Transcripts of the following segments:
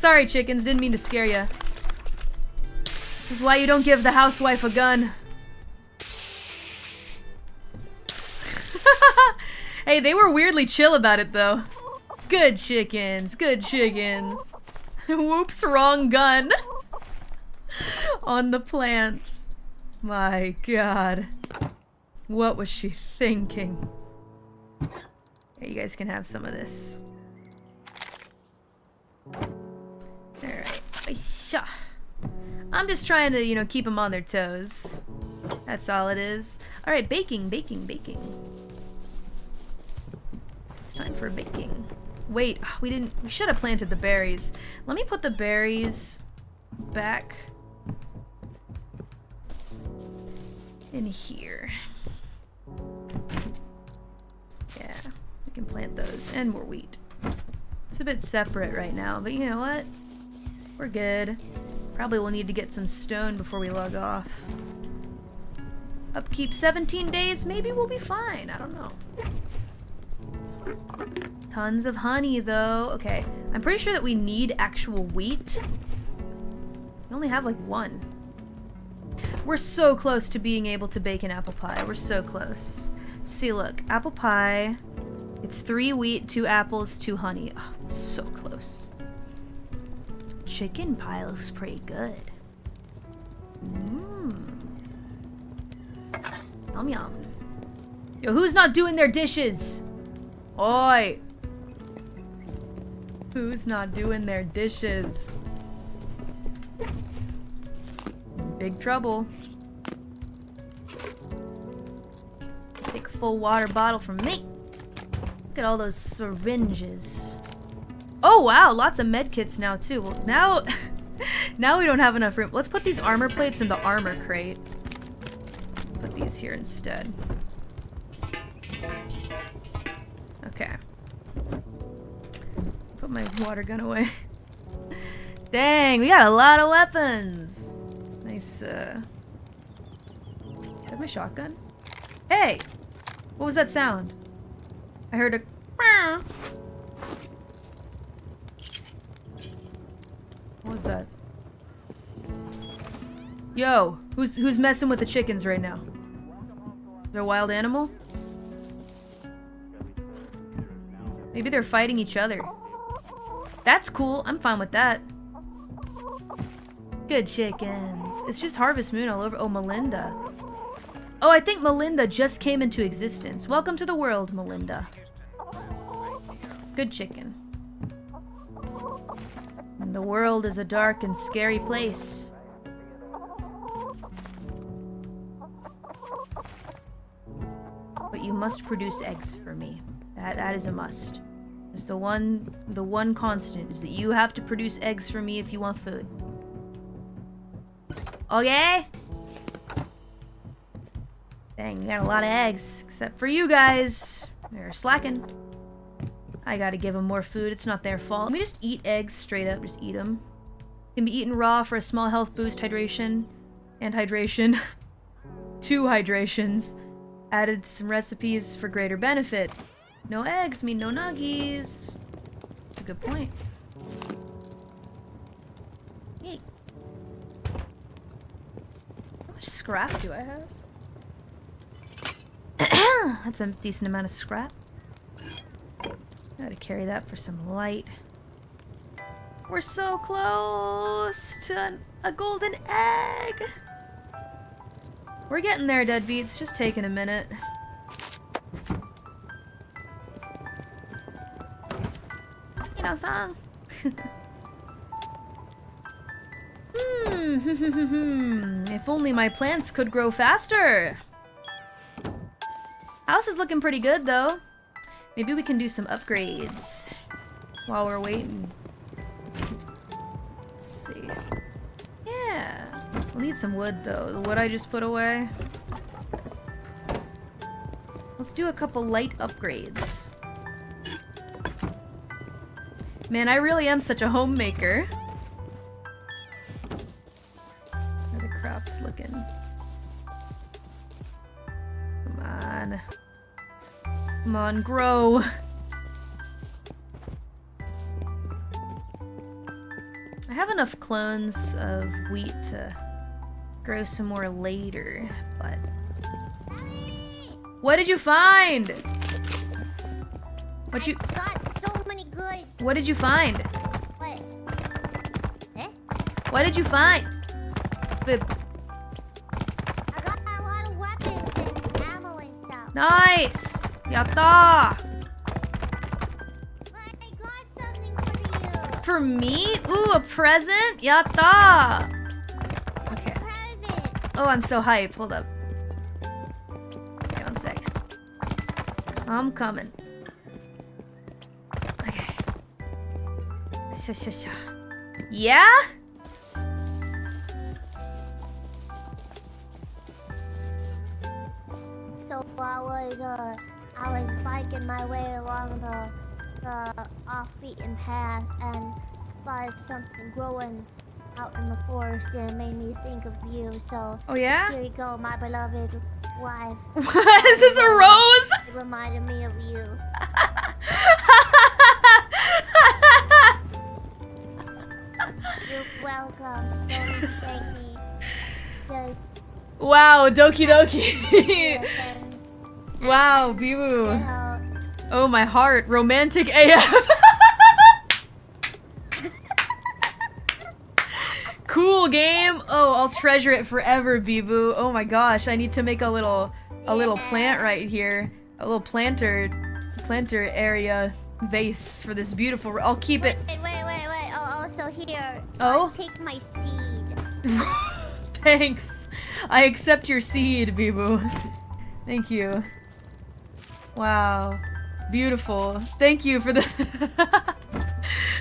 Sorry, chickens. Didn't mean to scare you. This is why you don't give the housewife a gun. Hey, they were weirdly chill about it, though. Good chickens. Good chickens. Whoops, wrong gun. On the plants. My god. What was she thinking? Here, you guys can have some of this. Alright. I'm just trying to, you know, keep them on their toes. That's all it is. Alright, baking, baking, baking. It's time for baking. Wait, we should have planted the berries. Let me put the berries back in here. Yeah, we can plant those, and more wheat. It's a bit separate right now, but you know what? We're good. Probably will need to get some stone before we log off. Upkeep 17 days, maybe we'll be fine. I don't know. Tons of honey, though. Okay, I'm pretty sure that we need actual wheat. We only have like one. We're so close to being able to bake an apple pie. We're so close. See, look, apple pie. It's 3 wheat, 2 apples, 2 honey. Oh, so close. Chicken pie looks pretty good. Yum yum. Yo, who's not doing their dishes? Oi! Who's not doing their dishes? Big trouble. Take a full water bottle from me. Look at all those syringes. Oh wow, lots of med kits now too. Well, now, now we don't have enough room. Let's put these armor plates in the armor crate. Put these here instead. Okay. Put my water gun away. Dang, we got a lot of weapons. Nice, have my shotgun? Hey! What was that sound? I heard a... What was that? Yo, who's messing with the chickens right now? Is there a wild animal? Maybe they're fighting each other. That's cool. I'm fine with that. Good chickens. It's just Harvest Moon all over. Oh, Melinda. Oh, I think Melinda just came into existence. Welcome to the world, Melinda. Good chicken. And the world is a dark and scary place. But you must produce eggs for me. That is a must. It's the one constant is that you have to produce eggs for me if you want food. Okay? Dang, we got a lot of eggs. Except for you guys. They're slacking. I gotta give them more food. It's not their fault. Can we just eat eggs straight up? Just eat them. Can be eaten raw for a small health boost, hydration, and hydration. 2 hydrations. Added some recipes for greater benefit. No eggs mean no nuggies. That's a good point. Yay. How much scrap do I have? That's a decent amount of scrap. Gotta carry that for some light. We're so close to a golden egg. We're getting there, deadbeats. Just taking a minute. You know, song. If only my plants could grow faster. House is looking pretty good, though. Maybe we can do some upgrades while we're waiting. Let's see. Yeah. We'll need some wood, though. The wood I just put away. Let's do a couple light upgrades. Man, I really am such a homemaker. How are the crops looking? Come on. Come on, grow. I have enough clones of wheat to grow some more later, but... What did you find? What you... I got so many goods. What did you find? What? Eh? What did you find? But... I got a lot of weapons and ammo and stuff. Nice! Yatta! I got something for you. For me? Ooh, a present? Yatta! Okay. Present. Oh, I'm so hype. Hold up. Okay, 1 second. I'm coming. Okay. Yeah? So I was biking my way along the off-beaten path and spotted something growing out in the forest, and it made me think of you. So Oh yeah? here you go, my beloved wife. What? Is this a rose? It reminded me of you. You're welcome. Don't thank me. Just Wow, Doki Doki. yes, Wow, and, Bibu. Oh, my heart. Romantic AF. Cool game. Oh, I'll treasure it forever, Bibu. Oh my gosh, I need to make a little plant right here. A little planter area vase for this beautiful. I'll keep it. Wait. Oh, also here. Oh? Take my seed. Thanks. I accept your seed, Bibu. Thank you. Wow. Beautiful. Thank you for the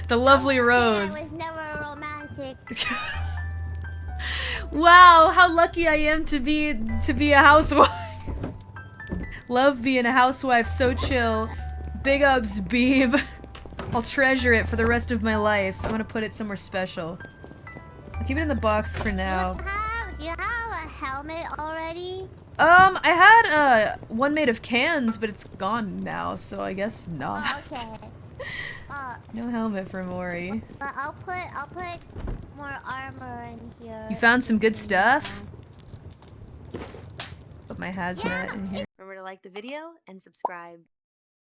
the lovely rose. I was never romantic. Wow, how lucky I am to be a housewife. Love being a housewife, so chill. Big ups, Beeb. I'll treasure it for the rest of my life. I'm gonna put it somewhere special. I'll keep it in the box for now. Do you have a helmet already? I had one made of cans, but it's gone now, so I guess not. Oh, okay. No helmet for Mori. But I'll put more armor in here. You found some good stuff? Put my hazmat in here. Remember to like the video and subscribe.